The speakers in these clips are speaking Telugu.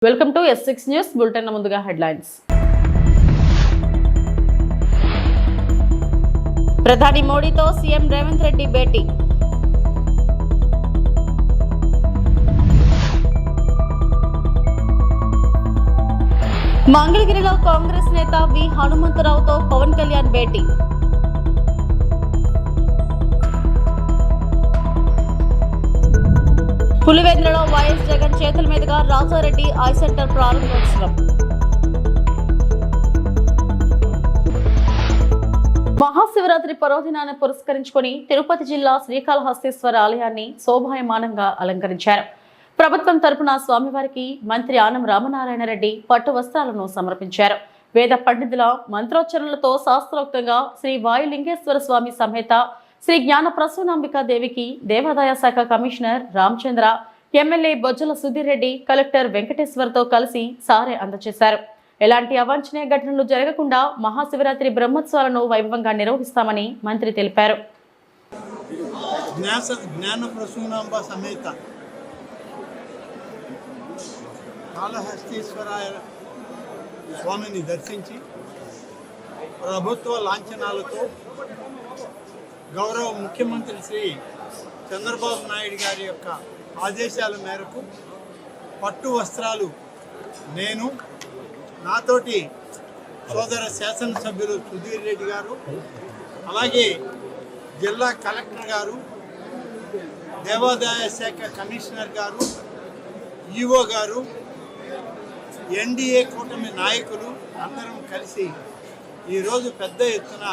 Welcome to S6 news bulletin. ముందుగా హెడ్లైన్స్. ప్రధాని మోడీతో సీఎం రేవంత్ రెడ్డి భేటీ. మంగళగిరిలో కాంగ్రెస్ నేత వి హనుమంతరావుతో పవన్ కళ్యాణ్ భేటీ. పులివెందులలో వైఎస్ జగన్ చేతుల మీదుగా రాజారెడ్డి ఐ సెంటర్ ప్రారంభోత్సవం. మహాశివరాత్రి పర్వదినాన్ని పురస్కరించుకుని తిరుపతి జిల్లా శ్రీకాళహస్తీశ్వర ఆలయాన్ని శోభాయమానంగా అలంకరించారు. ప్రభుత్వం తరపున స్వామివారికి మంత్రి ఆనం రామనారాయణ రెడ్డి పట్టు వస్త్రాలను సమర్పించారు. వేద పండితుల మంత్రోచ్చరణలతో శాస్త్రోక్తంగా శ్రీ వాయులింగేశ్వర స్వామి సమేత శ్రీ జ్ఞాన ప్రసూనాంబికా దేవికి దేవాదాయ శాఖ commissioner Ramachandra, MLA Bojjala Sudheer Reddy, collector వెంకటేశ్వర్తో కలిసి సారె అందజేశారు. ఎలాంటి అవాంఛనీయ ఘటనలు జరగకుండా మహాశివరాత్రి బ్రహ్మోత్సవాలను వైభవంగా నిర్వహిస్తామని మంత్రి తెలిపారు. జ్ఞాన ప్రసూనాంబ సమేత కాళహస్తీశ్వరాయ స్వామిని దర్శించి ప్రభుత్వ లాంఛనాలతో గౌరవ ముఖ్యమంత్రి శ్రీ చంద్రబాబు నాయుడు గారి యొక్క ఆదేశాల మేరకు పట్టు వస్త్రాలు నేను, నాతోటి సోదర శాసనసభ్యులు సుధీర్ రెడ్డి గారు, అలాగే జిల్లా కలెక్టర్ గారు, దేవాదాయ శాఖ కమిషనర్ గారు, ఈఓ గారు, ఎన్డీఏ కూటమి నాయకులు అందరం కలిసి ఈరోజు పెద్ద ఎత్తున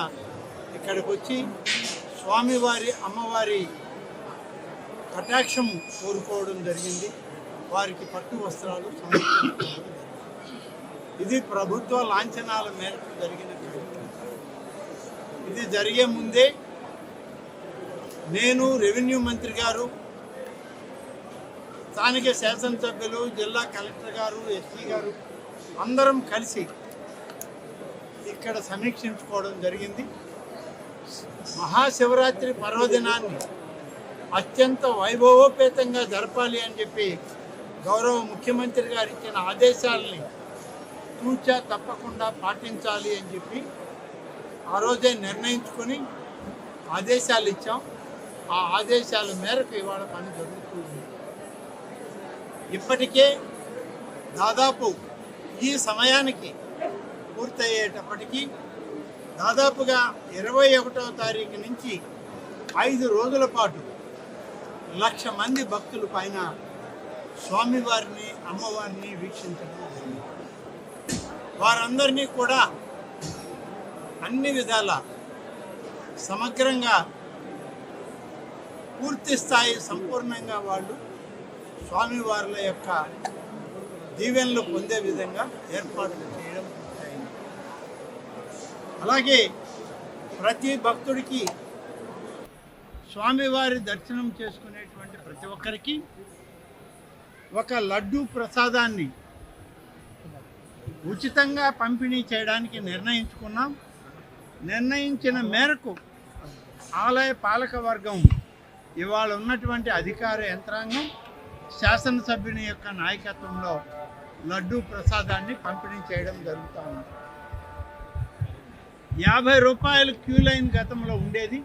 ఇక్కడికి వచ్చి స్వామివారి అమ్మవారి కటాక్షం కోరుకోవడం జరిగింది. వారికి పట్టు వస్త్రాలు సమర్పించుకోవడం. ఇది ప్రభుత్వ లాంఛనాల మేరకు జరిగిన కార్యక్రమం. ఇది జరిగే ముందే నేను, రెవెన్యూ మంత్రి గారు, స్థానిక శాసనసభ్యులు, జిల్లా కలెక్టర్ గారు, ఎస్పీ గారు అందరం కలిసి ఇక్కడ సమీక్షించుకోవడం జరిగింది. మహాశివరాత్రి పర్వదినాన్ని అత్యంత వైభవోపేతంగా జరపాలి అని చెప్పి గౌరవ ముఖ్యమంత్రి గారు ఇచ్చిన ఆదేశాలని తూచా తప్పకుండా పాటించాలి అని చెప్పి ఆ రోజే నిర్ణయించుకొని ఆదేశాలు ఇచ్చాం. ఆ ఆదేశాల మేరకు ఇవాళ పని జరుగుతుంది. ఇప్పటికే దాదాపు ఈ సమయానికి పూర్తయ్యేటప్పటికీ దాదాపుగా 21వ తారీఖు నుంచి 5 రోజుల పాటు 1,00,000 మంది భక్తుల పైన స్వామివారిని, అమ్మవారిని వీక్షించడం జరిగింది. వారందరినీ కూడా అన్ని విధాల సమగ్రంగా పూర్తి స్థాయి సంపూర్ణంగా వాళ్ళు స్వామివార్ల యొక్క దీవెనలు పొందే విధంగా ఏర్పాట్లు చేయడం జరిగింది. అలాగే ప్రతి భక్తుడికి స్వామివారి దర్శనం చేసుకునేటువంటి ప్రతి ఒక్కరికి ఒక లడ్డూ ప్రసాదాన్ని ఉచితంగా పంపిణీ చేయడానికి నిర్ణయించుకున్నాం. నిర్ణయించిన మేరకు ఆలయ పాలక వర్గం, ఇవాళ ఉన్నటువంటి అధికార యంత్రాంగం, శాసనసభ్యుని యొక్క నాయకత్వంలో లడ్డూ ప్రసాదాన్ని పంపిణీ చేయడం జరుగుతూ ఉంది. 50 రూపాయలు క్యూ లైన్ గతంలో ఉండేది.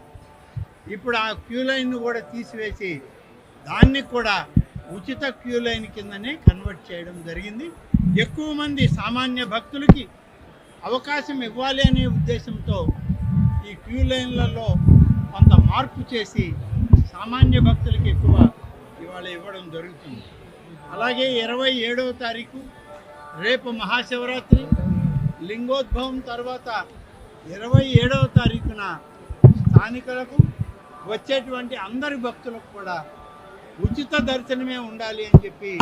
ఇప్పుడు ఆ క్యూ లైన్ కూడా తీసివేసి దాన్ని కూడా ఉచిత క్యూ లైన్ కిందనే కన్వర్ట్ చేయడం జరిగింది. ఎక్కువ మంది సామాన్య భక్తులకి అవకాశం ఇవ్వాలి అనే ఉద్దేశంతో ఈ క్యూ లైన్లలో కొంత మార్పు చేసి సామాన్య భక్తులకి ఎక్కువ ఇవాళ ఇవ్వడం జరుగుతుంది. అలాగే 27వ తారీఖు రేపు మహాశివరాత్రి, లింగోద్భవం తర్వాత 27వ తారీఖున స్థానికులకు, వచ్చేటువంటి అందరి భక్తులకు కూడా ఉచిత దర్శనమే ఉండాలి అని చెప్పి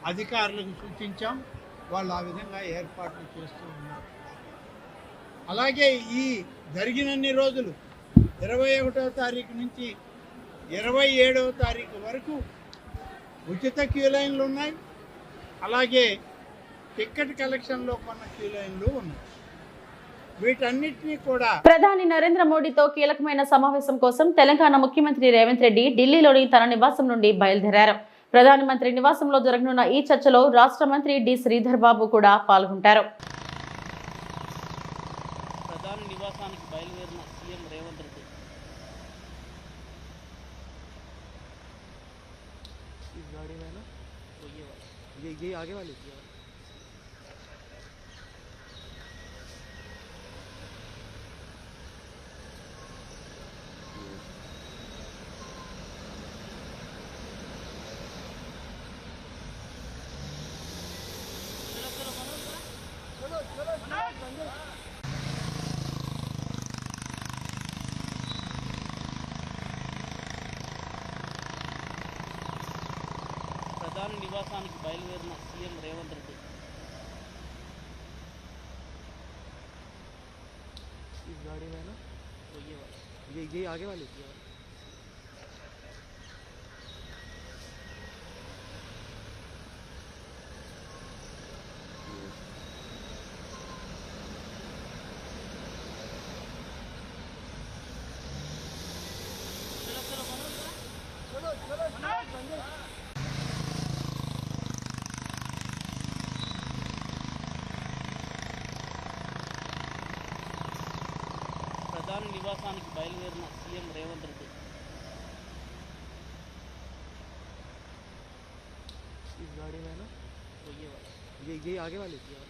అధికారులకు సూచించాం. వాళ్ళు ఆ విధంగా ఏర్పాట్లు చేస్తూ ఉన్నారు. అలాగే ఈ జరిగినన్ని రోజులు 21వ తారీఖు నుంచి 27వ తారీఖు వరకు ఉచిత క్యూ లైన్లు ఉన్నాయి. అలాగే టికెట్ కలెక్షన్లో కొన్న క్యూ లైన్లు ఉన్నాయి. వీటన్నిటినీ కూడా ప్రధాని నరేంద్ర మోడీతో కీలకమైన సమావేశం కోసం తెలంగాణ ముఖ్యమంత్రి రేవంత్ రెడ్డి ఢిల్లీలోని తన నివాసం నుండి బయలుదేరారు. ప్రధానమంత్రి నివాసంలో జరగనున్న ఈ చర్చలో రాష్ట్ర మంత్రి డి శ్రీధర్ బాబు కూడా పాల్గొంటారు. ప్రధాని నివాసానికి బయలుదేరిన సీఎం రేవంత్ రెడ్డి इस गाड़ी में ना तो ये वाला ये आगे वाली थी यार। ప్రధాని నివాసానికి బయలుదేరిన సీఎం రేవంత్ రెడ్డి इस गाड़ी में ना तो ये वाला ये आगे वाली थी यार। ప్రధాని నివాసానికి బయలుదేరిన సీఎం రేవంత్ రెడ్డి इस गाड़ी में ना तो ये वाला ये आगे वाली थी यार।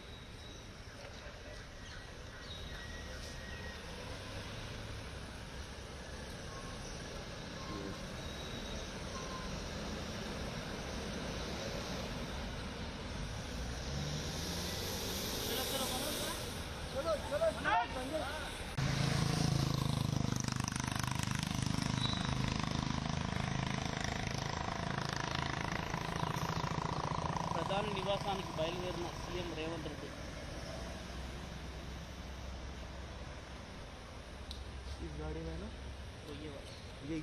ప్రధాని నివాసానికి బయలుదేరిన సీఎం రేవంత్ రెడ్డి इस गाड़ी में ना तो ये वाला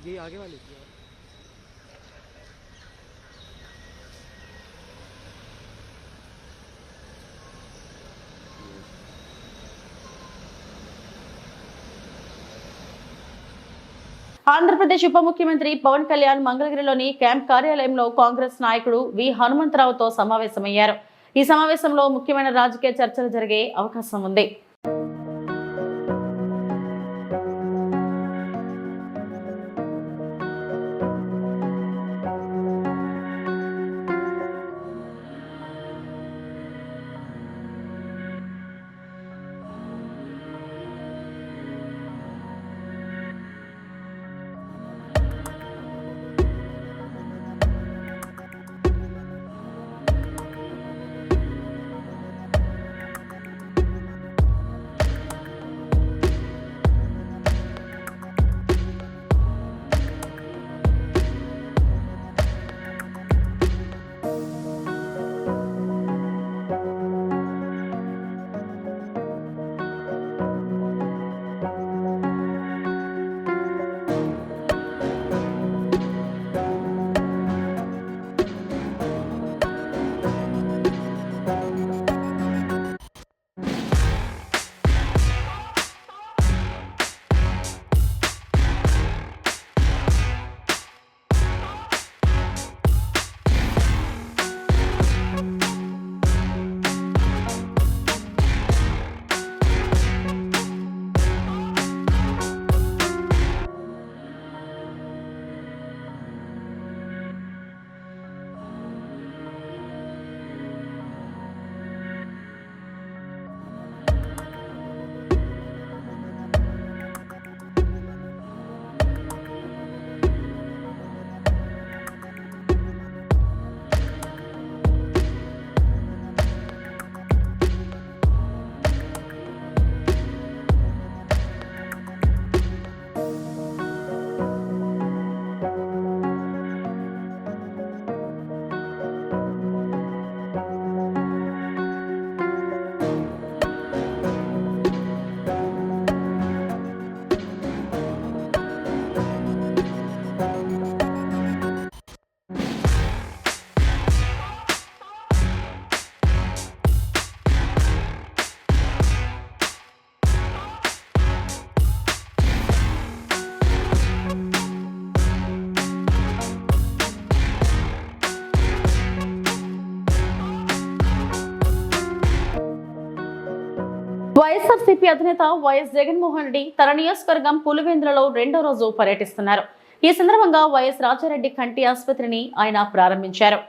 ये आगे वाली थी यार। ఆంధ్రప్రదేశ్ ఉప ముఖ్యమంత్రి పవన్ కళ్యాణ్ మంగళగిరిలోని క్యాంప్ కార్యాలయంలో కాంగ్రెస్ నాయకుడు వి హనుమంతరావుతో సమావేశమయ్యారు. ఈ సమావేశంలో ముఖ్యమైన రాజకీయ చర్చలు జరిగే అవకాశం ఉంది. వైఎస్ఆర్సీపీ అధినేత వైఎస్ జగన్మోహన్ రెడ్డి తన నియోజకవర్గం పులివెందులలో రెండో రోజు పర్యటిస్తున్నారు. ఈ సందర్భంగా వైఎస్ రాజారెడ్డి కంటి ఆసుపత్రిని ఆయన ప్రారంభించారు.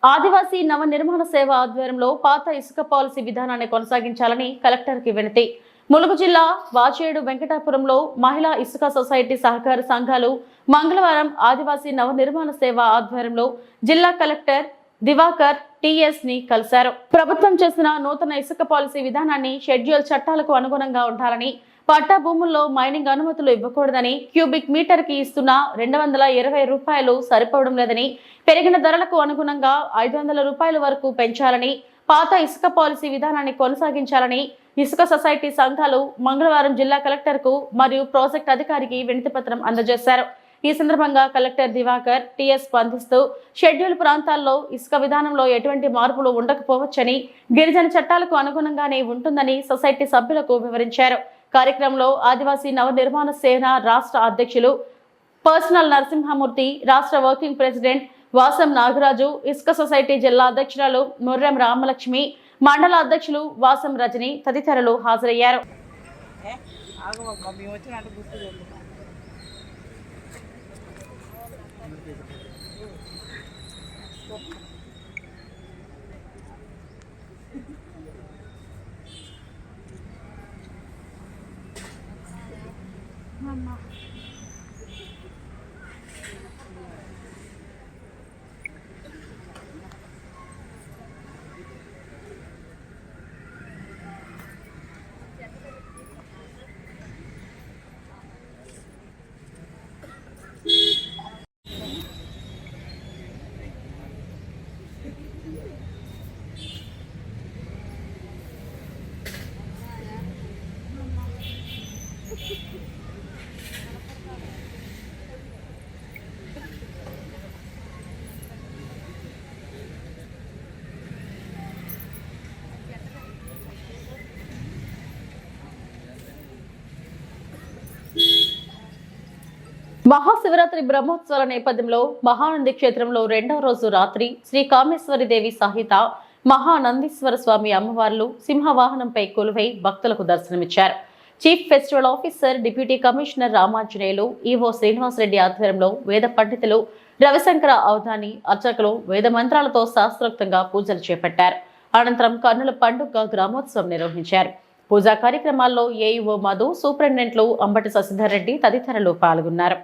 ఆదివాసీ నవ నిర్మాణ సేవ ఆధ్వర్యంలో పాత ఇసుక పాలసీ విధానాన్ని కొనసాగించాలని కలెక్టర్కి వినతి. ములుగు జిల్లా వాచేడు వెంకటాపురంలో మహిళా ఇసుక సొసైటీ సహకార సంఘాలు మంగళవారం ఆదివాసీ నవ నిర్మాణ సేవ ఆధ్వర్యంలో జిల్లా కలెక్టర్ దివాకర్ టిఎస్ ని కలిశారు. ప్రభుత్వం చేసిన నూతన ఇసుక పాలసీ విధానాన్ని షెడ్యూల్ చట్టాలకు అనుగుణంగా ఉండాలని, పట్టా భూముల్లో మైనింగ్ అనుమతులు ఇవ్వకూడదని, క్యూబిక్ మీటర్ కి ఇస్తున్న 220 రూపాయలు సరిపోవడం లేదని, పెరిగిన ధరలకు అనుగుణంగా 500 రూపాయల వరకు పెంచాలని, పాత ఇసుక పాలసీ విధానాన్ని కొనసాగించాలని ఇసుక సొసైటీ సంఘాలు మంగళవారం జిల్లా కలెక్టర్ కు మరియు ప్రాజెక్ట్ అధికారికి వినతి పత్రం అందజేశారు. ఈ సందర్భంగా కలెక్టర్ దివాకర్ టిఎస్ స్పందిస్తూ షెడ్యూల్ ప్రాంతాల్లో ఇసుక విధానంలో ఎటువంటి మార్పులు ఉండకపోవచ్చని, గిరిజన చట్టాలకు అనుగుణంగానే ఉంటుందని సొసైటీ సభ్యులకు వివరించారు. కార్యక్రమంలో ఆదివాసీ నవ నిర్మాణ సేన రాష్ట్ర అధ్యక్షులు పర్సనల్ నరసింహమూర్తి, రాష్ట్ర వర్కింగ్ ప్రెసిడెంట్ వాసం నాగరాజు, ఇసుక సొసైటీ జిల్లా అధ్యక్షురాలు ముర్రం రామలక్ష్మి, మండల అధ్యక్షులు వాసం రజని తదితరులు హాజరయ్యారు. మహాశివరాత్రి బ్రహ్మోత్సవాల నేపథ్యంలో మహానంది క్షేత్రంలో రెండవ రోజు రాత్రి శ్రీ కామేశ్వరి దేవి సహిత మహానందీశ్వర స్వామి అమ్మవార్లు సింహవాహనంపై కొలువై భక్తులకు దర్శనమిచ్చారు. Chief festival officer deputy commissioner Ramanjaneyulu, EO Srinivasareddy ఆధ్వర్యంలో వేద పండితులు రవిశంకర అవధాని అర్చకులు వేద మంత్రాలతో శాస్త్రోక్తంగా పూజలు చేపట్టారు. అనంతరం కన్నుల పండుగ గ్రామోత్సవం నిర్వహించారు. పూజా కార్యక్రమాల్లో ఏఈఓ మధు, సూపరింటెండెంట్లు అంబటి శశిధర్ రెడ్డి తదితరులు పాల్గొన్నారు.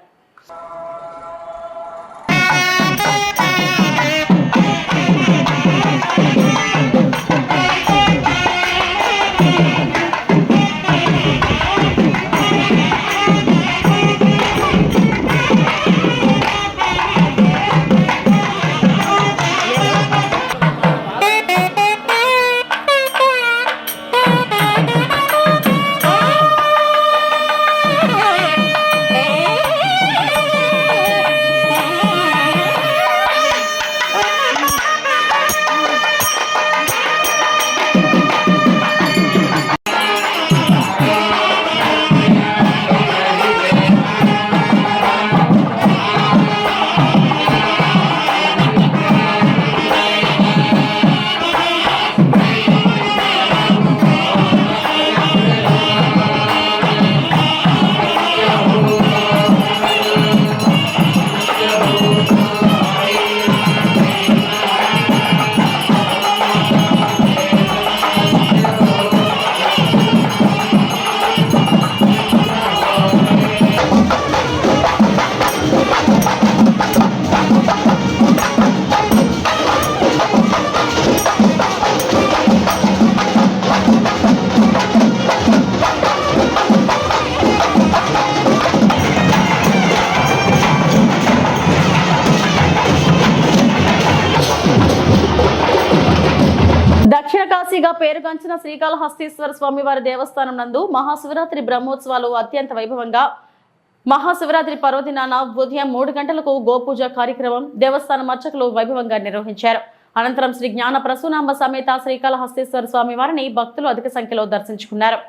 దక్షిణ కాశీగా పేరుగాంచిన శ్రీకాళహస్తీశ్వర స్వామివారి దేవస్థానం నందు మహాశివరాత్రి బ్రహ్మోత్సవాలు అత్యంత వైభవంగా మహాశివరాత్రి పర్వదినాన ఉదయం 3 గంటలకు గోపూజ కార్యక్రమం దేవస్థానం అర్చకులు వైభవంగా నిర్వహించారు. అనంతరం శ్రీ జ్ఞాన ప్రసూనాంబ సమేత శ్రీకాళహస్తీశ్వర స్వామివారిని భక్తులు అధిక సంఖ్యలో దర్శించుకున్నారు.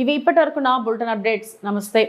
ఇవి ఇప్పటి వరకు నా బులెటిన్ అప్డేట్స్. నమస్తే.